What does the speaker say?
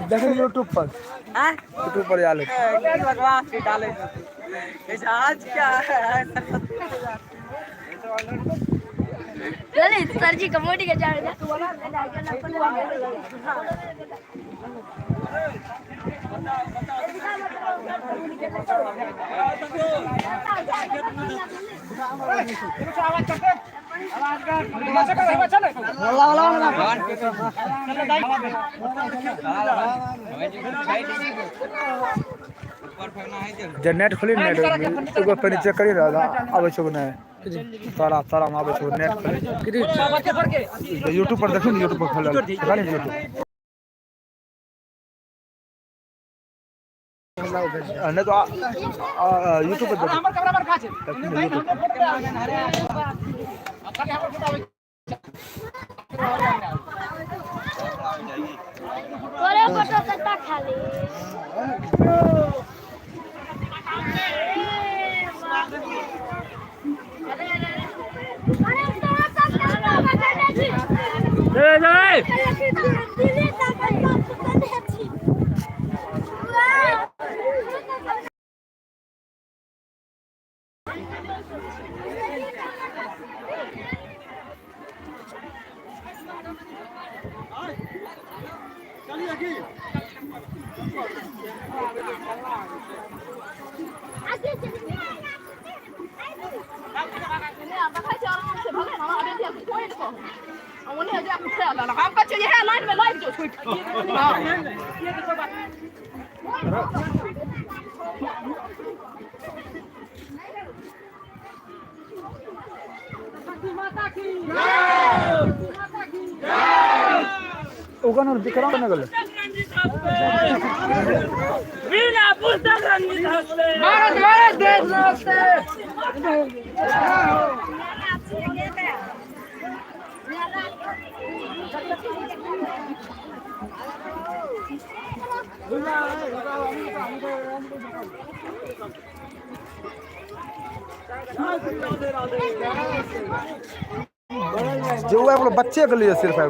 देखो यूट्यूब पर डाले भगवान से डाले आज क्या है ललित सर जी कमोडी के जा रहे नेट खोली नेट एगो पे चेक करी रहा आवे छो ना तारा तारा में आवे छो नेट खोली यूट्यूब पर देखो यूट्यूब पर खोल देखा नहीं यूट्यूब नहीं तो यूट्यूब पर देखो करे फोटो कत्ता खाली ओगन दिखरा बने गले वीणा पुस्तक रंजित हस्ते भारत भारत देश नमस्ते जो है बच्चे के लिए सिर्फ है